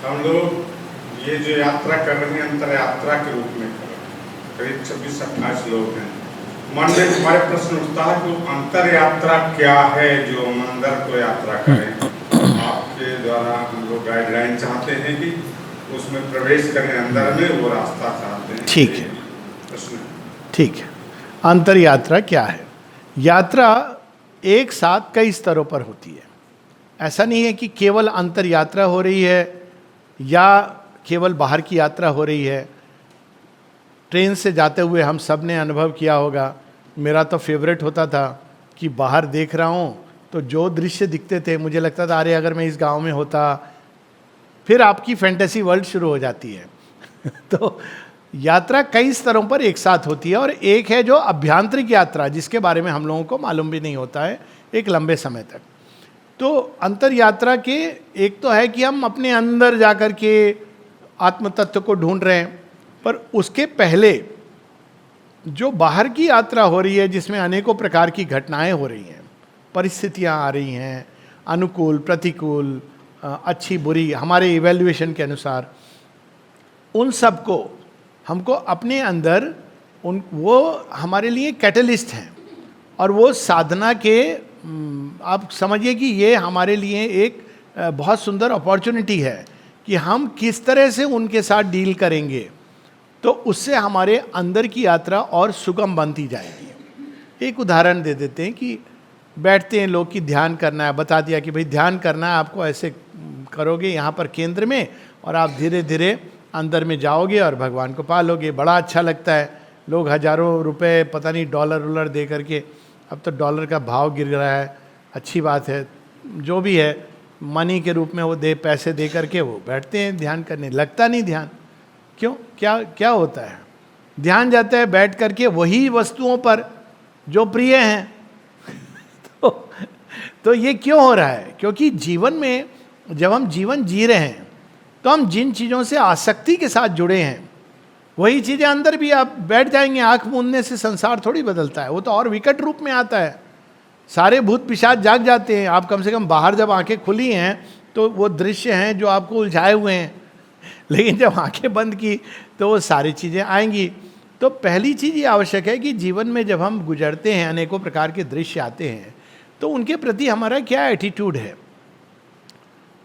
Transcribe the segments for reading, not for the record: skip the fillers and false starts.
हम लोग ये जो यात्रा कर रहे हैं अंतर यात्रा के रूप में कर रहे हैं, करीब 26-28 लोग हैं। मन में हमारे प्रश्न उठता है कि अंतर यात्रा क्या है जो हम अंदर को यात्रा करें। आपके द्वारा हम लोग गाइडलाइन चाहते हैं कि उसमें प्रवेश करें, अंदर में वो रास्ता चाहते हैं। ठीक है, प्रश्न ठीक है। अंतर यात्रा क्या है? यात्रा एक साथ कई स्तरों पर होती है। ऐसा नहीं है कि केवल अंतर यात्रा हो रही है या केवल बाहर की यात्रा हो रही है। ट्रेन से जाते हुए हम सब ने अनुभव किया होगा, मेरा तो फेवरेट होता था कि बाहर देख रहा हूँ तो जो दृश्य दिखते थे मुझे लगता था अरे अगर मैं इस गांव में होता, फिर आपकी फैंटेसी वर्ल्ड शुरू हो जाती है। तो यात्रा कई स्तरों पर एक साथ होती है, और एक है जो अभ्यांतरिक यात्रा जिसके बारे में हम लोगों को मालूम भी नहीं होता है एक लंबे समय तक। तो अंतर यात्रा के एक तो है कि हम अपने अंदर जाकर के आत्म तत्व को ढूंढ रहे हैं, पर उसके पहले जो बाहर की यात्रा हो रही है जिसमें अनेकों प्रकार की घटनाएं हो रही हैं, परिस्थितियां आ रही हैं, अनुकूल प्रतिकूल, अच्छी बुरी, हमारे इवैल्यूएशन के अनुसार, उन सब को हमको अपने अंदर वो हमारे लिए कैटलिस्ट हैं। और वो साधना के आप समझिए कि ये हमारे लिए एक बहुत सुंदर अपॉर्चुनिटी है कि हम किस तरह से उनके साथ डील करेंगे, तो उससे हमारे अंदर की यात्रा और सुगम बनती जाएगी। एक उदाहरण दे देते हैं कि बैठते हैं लोग कि ध्यान करना है, बता दिया कि भाई ध्यान करना है, आपको ऐसे करोगे यहाँ पर केंद्र में, और आप धीरे धीरे अंदर में जाओगे और भगवान को पा लोगे। बड़ा अच्छा लगता है। लोग हजारों रुपए, पता नहीं डॉलर वॉलर दे करके, अब तो डॉलर का भाव गिर रहा है, अच्छी बात है, जो भी है मनी के रूप में वो पैसे दे करके वो बैठते हैं ध्यान करने। लगता नहीं ध्यान, क्यों? क्या क्या होता है? ध्यान जाता है बैठ करके वही वस्तुओं पर जो प्रिय हैं। तो ये क्यों हो रहा है? क्योंकि जीवन में जब हम जीवन जी रहे हैं तो हम जिन चीज़ों से आसक्ति के साथ जुड़े हैं वही चीज़ें अंदर भी आप बैठ जाएंगे। आंख मूंदने से संसार थोड़ी बदलता है, वो तो और विकट रूप में आता है। सारे भूत पिशाच जाग जाते हैं। आप कम से कम बाहर जब आंखें खुली हैं तो वो दृश्य हैं जो आपको उलझाए हुए हैं, लेकिन जब आंखें बंद की तो वो सारी चीज़ें आएंगी। तो पहली चीज़ ये आवश्यक है कि जीवन में जब हम गुजरते हैं, अनेकों प्रकार के दृश्य आते हैं, तो उनके प्रति हमारा क्या एटीट्यूड है।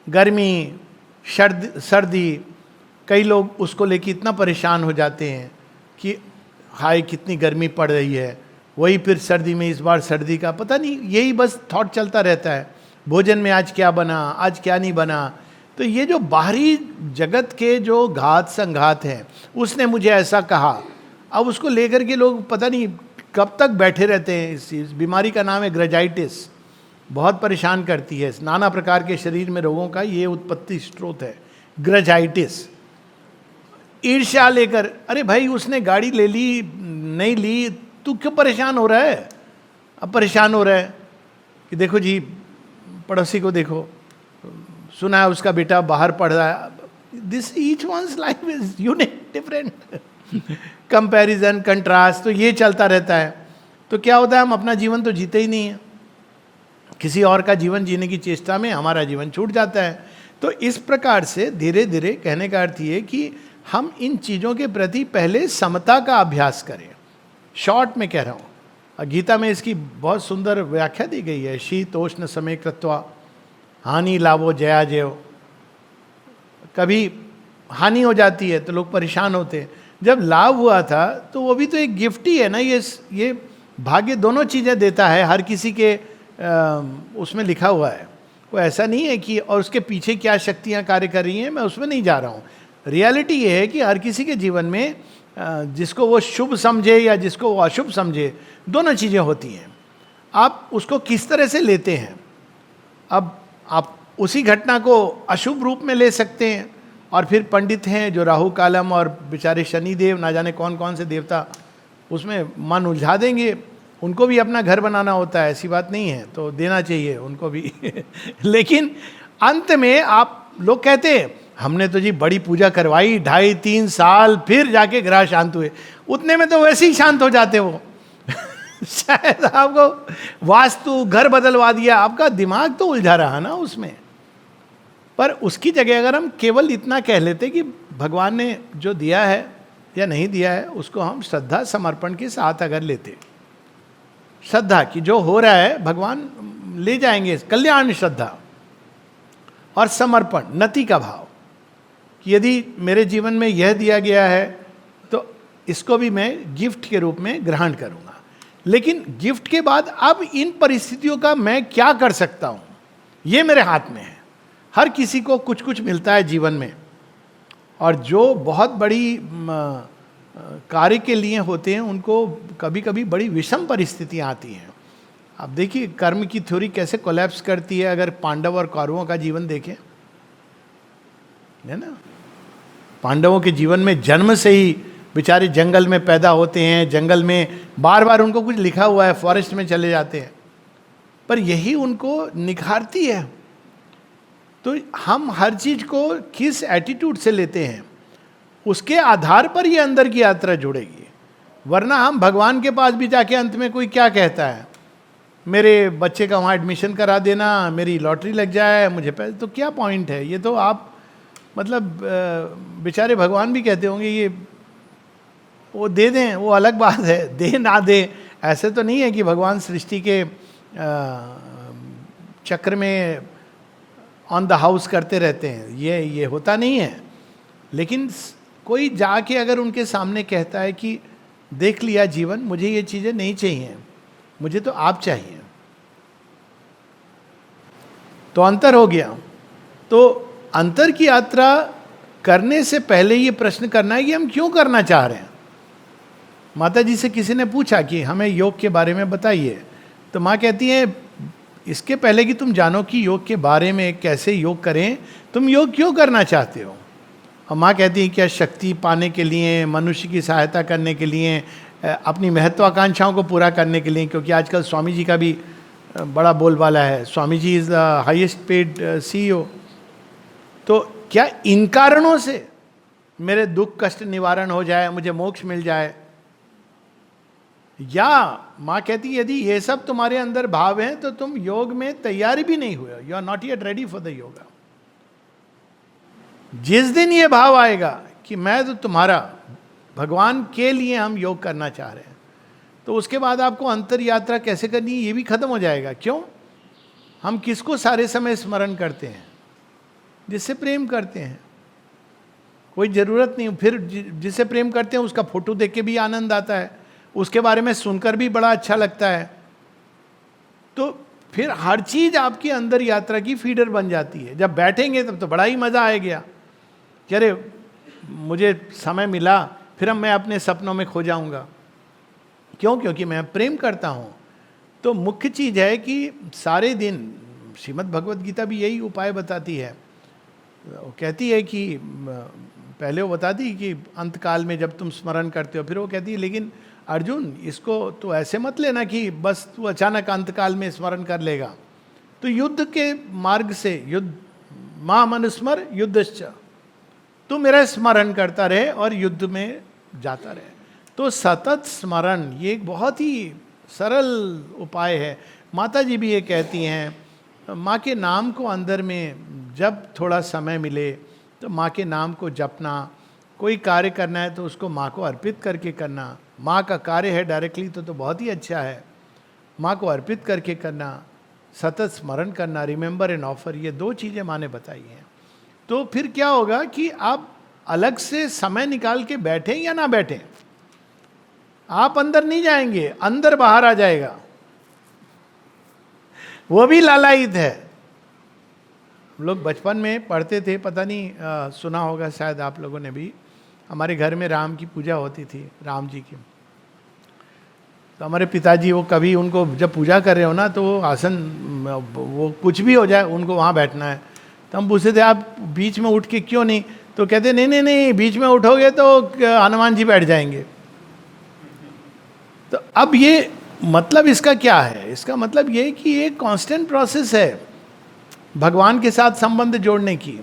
गर्मी, सर्दी, कई लोग उसको लेके इतना परेशान हो जाते हैं कि हाय कितनी गर्मी पड़ रही है, वही फिर सर्दी में इस बार सर्दी का पता नहीं, यही बस थॉट चलता रहता है। भोजन में आज क्या बना, आज क्या नहीं बना। तो ये जो बाहरी जगत के जो घात संघात हैं, उसने मुझे ऐसा कहा, अब उसको लेकर के लोग पता नहीं कब तक बैठे रहते हैं। इस बीमारी का नाम है ग्रेजाइटिस, बहुत परेशान करती है। नाना प्रकार के शरीर में रोगों का ये उत्पत्ति स्रोत है, ग्रेजाइटिस। ईर्ष्या लेकर, अरे भाई उसने गाड़ी ले ली, नहीं ली, तू क्यों परेशान हो रहा है? अब परेशान हो रहा है कि देखो जी पड़ोसी को देखो, सुना है उसका बेटा बाहर पढ़ रहा है। This each one's life is unique, different, comparison, contrast, तो ये चलता रहता है। तो क्या होता है, हम अपना जीवन तो जीते ही नहीं है, किसी और का जीवन जीने की चेष्टा में हमारा जीवन छूट जाता है। तो इस प्रकार से धीरे धीरे, कहने का अर्थ ये कि हम इन चीज़ों के प्रति पहले समता का अभ्यास करें। शॉर्ट में कह रहा हूँ, गीता में इसकी बहुत सुंदर व्याख्या दी गई है। शीतोष्ण समय कृत्वा हानि लाभो जया जयो। कभी हानि हो जाती है तो लोग परेशान होते हैं, जब लाभ हुआ था तो वो भी तो एक गिफ्ट ही है ना। ये भाग्य दोनों चीज़ें देता है, हर किसी के उसमें लिखा हुआ है। वो ऐसा नहीं है कि, और उसके पीछे क्या शक्तियाँ कार्य कर रही हैं, मैं उसमें नहीं जा रहा हूँ। रियलिटी ये है कि हर किसी के जीवन में जिसको वो शुभ समझे या जिसको वो अशुभ समझे, दोनों चीज़ें होती हैं। आप उसको किस तरह से लेते हैं। अब आप उसी घटना को अशुभ रूप में ले सकते हैं, और फिर पंडित हैं जो राहु कालम और बेचारे शनिदेव, ना जाने कौन कौन से देवता उसमें मन उलझा देंगे। उनको भी अपना घर बनाना होता है, ऐसी बात नहीं है, तो देना चाहिए उनको भी। लेकिन अंत में आप लोग कहते हैं हमने तो जी बड़ी पूजा करवाई 2.5-3 साल, फिर जाके ग्रह शांत हुए। उतने में तो वैसे ही शांत हो जाते वो। शायद आपको वास्तु घर बदलवा दिया, आपका दिमाग तो उलझा रहा ना उसमें। पर उसकी जगह अगर हम केवल इतना कह लेते कि भगवान ने जो दिया है या नहीं दिया है, उसको हम श्रद्धा समर्पण के साथ अगर लेते, श्रद्धा कि जो हो रहा है भगवान ले जाएंगे, कल्याण श्रद्धा, और समर्पण नति का भाव कि यदि मेरे जीवन में यह दिया गया है तो इसको भी मैं गिफ्ट के रूप में ग्रहण करूंगा। लेकिन गिफ्ट के बाद अब इन परिस्थितियों का मैं क्या कर सकता हूं, ये मेरे हाथ में है। हर किसी को कुछ कुछ मिलता है जीवन में, और जो बहुत बड़ी कार्य के लिए होते हैं उनको कभी कभी बड़ी विषम परिस्थितियां आती हैं। अब देखिए कर्म की थ्योरी कैसे कोलैप्स करती है अगर पांडव और कौरवों का जीवन देखें, है ना। पांडवों के जीवन में जन्म से ही बेचारे जंगल में पैदा होते हैं, जंगल में बार बार उनको कुछ लिखा हुआ है, फॉरेस्ट में चले जाते हैं, पर यही उनको निखारती है। तो हम हर चीज को किस एटीट्यूड से लेते हैं उसके आधार पर ये अंदर की यात्रा जुड़ेगी। वरना हम भगवान के पास भी जाके अंत में कोई क्या कहता है, मेरे बच्चे का वहाँ एडमिशन करा देना, मेरी लॉटरी लग जाए, मुझे पैसे, तो क्या पॉइंट है। ये तो आप मतलब बेचारे भगवान भी कहते होंगे ये वो दे दें, वो अलग बात है, दे ना दे ऐसे तो नहीं है कि भगवान सृष्टि के चक्र में ऑन द हाउस करते रहते हैं, ये होता नहीं है। लेकिन कोई जाके अगर उनके सामने कहता है कि देख लिया जीवन, मुझे ये चीज़ें नहीं चाहिए, मुझे तो आप चाहिए, तो अंतर हो गया। तो अंतर की यात्रा करने से पहले ये प्रश्न करना है कि हम क्यों करना चाह रहे हैं। माता जी से किसी ने पूछा कि हमें योग के बारे में बताइए, तो माँ कहती है इसके पहले कि तुम जानो कि योग के बारे में कैसे योग करें, तुम योग क्यों करना चाहते हो। और माँ कहती है क्या शक्ति पाने के लिए, मनुष्य की सहायता करने के लिए, अपनी महत्वाकांक्षाओं को पूरा करने के लिए। क्योंकि आजकल स्वामी जी का भी बड़ा बोलबाला है, Swami ji is the highest paid CEO। तो क्या इन कारणों से मेरे दुख कष्ट निवारण हो जाए, मुझे मोक्ष मिल जाए। या माँ कहती है यदि ये सब तुम्हारे अंदर भाव हैं तो तुम योग में तैयारी भी नहीं हुए, you are not yet ready for the yoga. जिस दिन ये भाव आएगा कि मैं तो तुम्हारा, भगवान के लिए हम योग करना चाह रहे हैं, तो उसके बाद आपको अंतर यात्रा कैसे करनी है ये भी खत्म हो जाएगा। क्यों? हम किसको सारे समय स्मरण करते हैं? जिससे प्रेम करते हैं। कोई ज़रूरत नहीं, फिर जिससे प्रेम करते हैं उसका फोटो देख के भी आनंद आता है, उसके बारे में सुनकर भी बड़ा अच्छा लगता है। तो फिर हर चीज़ आपकी अंदर यात्रा की फीडर बन जाती है। जब बैठेंगे तब तो बड़ा ही मज़ा आएगा कि अरे मुझे समय मिला, फिर अब मैं अपने सपनों में खो जाऊंगा। क्यों? क्योंकि मैं प्रेम करता हूँ। तो मुख्य चीज़ है कि सारे दिन, श्रीमद् भगवद गीता भी यही उपाय बताती है। वो कहती है कि पहले वो बताती कि अंतकाल में जब तुम स्मरण करते हो, फिर वो कहती है लेकिन अर्जुन इसको तो ऐसे मत लेना कि बस तू अचानक अंतकाल में स्मरण कर लेगा। तो युद्ध के मार्ग से, युद्ध मां मनुस्मर युद्धश्च, तू मेरा स्मरण करता रहे और युद्ध में जाता रहे। तो सतत स्मरण ये एक बहुत ही सरल उपाय है। माता जी भी ये कहती हैं, माँ के नाम को अंदर में जब थोड़ा समय मिले तो माँ के नाम को जपना, कोई कार्य करना है तो उसको माँ को अर्पित करके करना। माँ का कार्य है डायरेक्टली तो बहुत ही अच्छा है, माँ को अर्पित करके करना, सतत स्मरण करना, रिमेंबर एंड ऑफर, ये दो चीज़ें माँ ने बताई हैं। तो फिर क्या होगा कि आप अलग से समय निकाल के बैठें या ना बैठें, आप अंदर नहीं जाएंगे, अंदर बाहर आ जाएगा। वो भी लालायित है। हम लोग बचपन में पढ़ते थे, पता नहीं सुना होगा शायद आप लोगों ने भी, हमारे घर में राम की पूजा होती थी, राम जी की। तो हमारे पिताजी वो कभी उनको जब पूजा कर रहे हो ना तो वो आसन, वो कुछ भी हो जाए उनको वहाँ बैठना है। तो हम पूछते थे आप बीच में उठ के क्यों नहीं? तो कहते नहीं नहीं नहीं, बीच में उठोगे तो हनुमान जी बैठ जाएंगे। तो अब ये मतलब इसका क्या है? इसका मतलब ये कि ये कांस्टेंट प्रोसेस है भगवान के साथ संबंध जोड़ने की।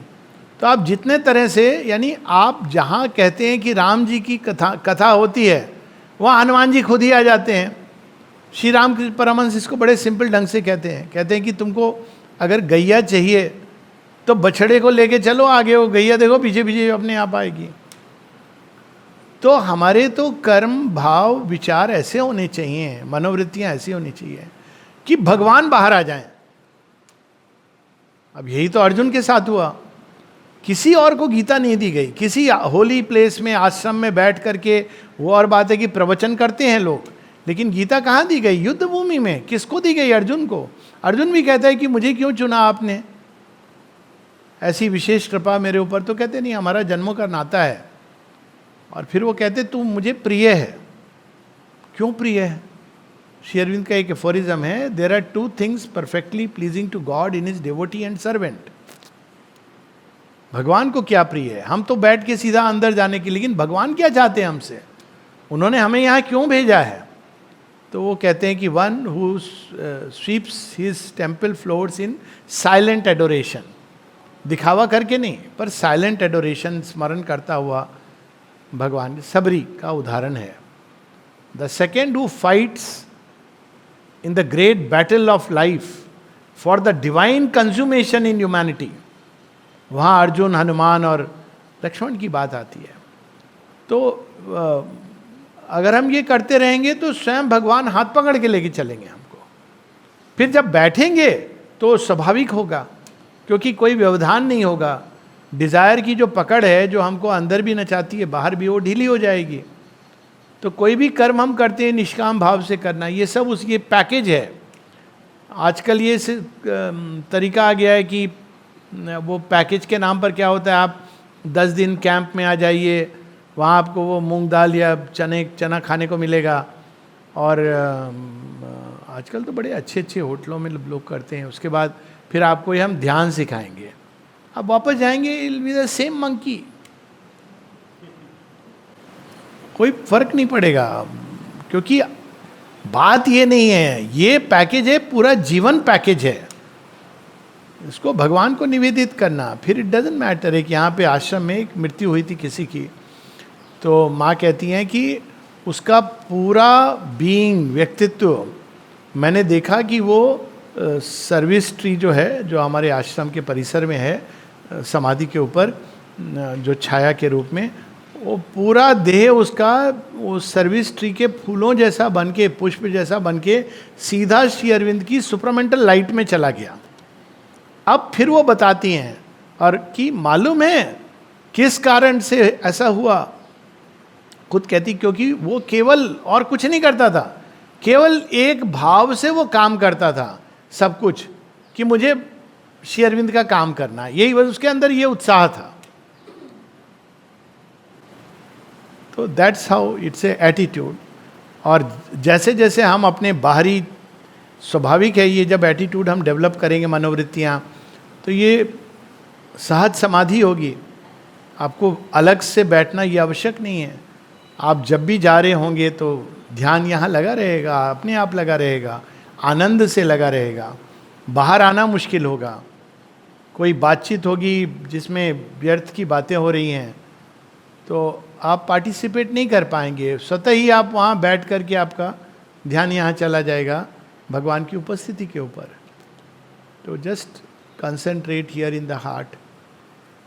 तो आप जितने तरह से, यानी आप जहाँ कहते हैं कि राम जी की कथा होती है, वहाँ हनुमान जी खुद ही आ जाते हैं। श्री राम परमहंस इसको बड़े सिंपल ढंग से कहते हैं कि तुमको अगर गैया चाहिए तो बछड़े को लेके चलो आगे, वो गैया देखो पीछे पीछे अपने आप आएगी। तो हमारे तो कर्म भाव विचार ऐसे होने चाहिए, मनोवृत्तियां ऐसी होनी चाहिए कि भगवान बाहर आ जाएं। अब यही तो अर्जुन के साथ हुआ। किसी और को गीता नहीं दी गई, किसी होली प्लेस में आश्रम में बैठ करके, वो और बात है कि प्रवचन करते हैं लोग, लेकिन गीता कहाँ दी गई? युद्ध भूमि में। किसको दी गई? अर्जुन को। अर्जुन भी कहता है कि मुझे क्यों चुना आपने, ऐसी विशेष कृपा मेरे ऊपर। तो कहते नहीं, हमारा जन्मों का नाता है। और फिर वो कहते तू मुझे प्रिय है। क्यों प्रिय है? श्री अरविंद का एक एफोरिज्म है, there are two things perfectly pleasing to God in his devotee and servant. भगवान को क्या प्रिय है? हम तो बैठ के सीधा अंदर जाने की, लेकिन भगवान क्या चाहते हैं हमसे? उन्होंने हमें यहाँ क्यों भेजा है? तो वो कहते हैं कि one who sweeps his temple floors in silent adoration, दिखावा करके नहीं, पर साइलेंट एडोरेशन, स्मरण करता हुआ भगवान। सबरी का उदाहरण है। The second who fights in the great battle of life for the divine consummation in humanity, वहाँ अर्जुन, हनुमान और लक्ष्मण की बात आती है। तो अगर हम ये करते रहेंगे तो स्वयं भगवान हाथ पकड़ के लेके चलेंगे हमको। फिर जब बैठेंगे तो स्वाभाविक होगा, क्योंकि कोई व्यवधान नहीं होगा। डिज़ायर की जो पकड़ है, जो हमको अंदर भी नचाती है बाहर भी, वो ढीली हो जाएगी। तो कोई भी कर्म हम करते हैं निष्काम भाव से करना, ये सब उसकी पैकेज है। आजकल ये तरीका आ गया है कि वो पैकेज के नाम पर क्या होता है, आप 10 दिन कैंप में आ जाइए, वहाँ आपको वो मूंग दाल या चना खाने को मिलेगा। और आजकल तो बड़े अच्छे अच्छे होटलों में लोग करते हैं। उसके बाद फिर आपको ये हम ध्यान सिखाएंगे, आप वापस जाएंगे, it will be the same monkey. कोई फर्क नहीं पड़ेगा, क्योंकि बात ये नहीं है, ये पैकेज है, पूरा जीवन पैकेज है। इसको भगवान को निवेदित करना। फिर इट डजेंट मैटर है कि यहाँ पे आश्रम में एक मृत्यु हुई थी किसी की, तो माँ कहती हैं कि उसका पूरा बीइंग, व्यक्तित्व, मैंने देखा कि वो सर्विस ट्री जो है, जो हमारे आश्रम के परिसर में है, समाधि के ऊपर जो छाया के रूप में, वो पूरा देह उसका वो सर्विस ट्री के फूलों जैसा बन के, पुष्प जैसा बन के सीधा श्री अरविंद की सुपरमेंटल लाइट में चला गया। अब फिर वो बताती हैं और कि मालूम है किस कारण से ऐसा हुआ। खुद कहती क्योंकि वो केवल और कुछ नहीं करता था, केवल एक भाव से वो काम करता था सब कुछ, कि मुझे श्री अरविंद का काम करना, यही बस उसके अंदर ये उत्साह था। तो that's how it's a attitude. और जैसे जैसे हम अपने बाहरी, स्वाभाविक है ये, जब एटीट्यूड हम डेवलप करेंगे, मनोवृत्तियाँ, तो ये सहज समाधि होगी। आपको अलग से बैठना ये आवश्यक नहीं है। आप जब भी जा रहे होंगे तो ध्यान यहाँ लगा रहेगा, अपने आप लगा रहेगा, आनंद से लगा रहेगा। बाहर आना मुश्किल होगा, कोई बातचीत होगी जिसमें व्यर्थ की बातें हो रही हैं, तो आप पार्टिसिपेट नहीं कर पाएंगे। स्वतः ही आप वहाँ बैठ कर के आपका ध्यान यहाँ चला जाएगा भगवान की उपस्थिति के ऊपर। तो just concentrate here in the heart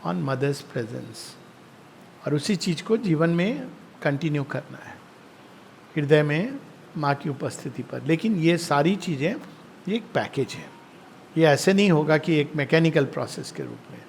on mother's presence, और उसी चीज़ को जीवन में कंटिन्यू करना है, हृदय में माँ की उपस्थिति पर। लेकिन ये सारी चीज़ें, ये एक पैकेज है, ये ऐसे नहीं होगा कि एक मैकेनिकल प्रोसेस के रूप में।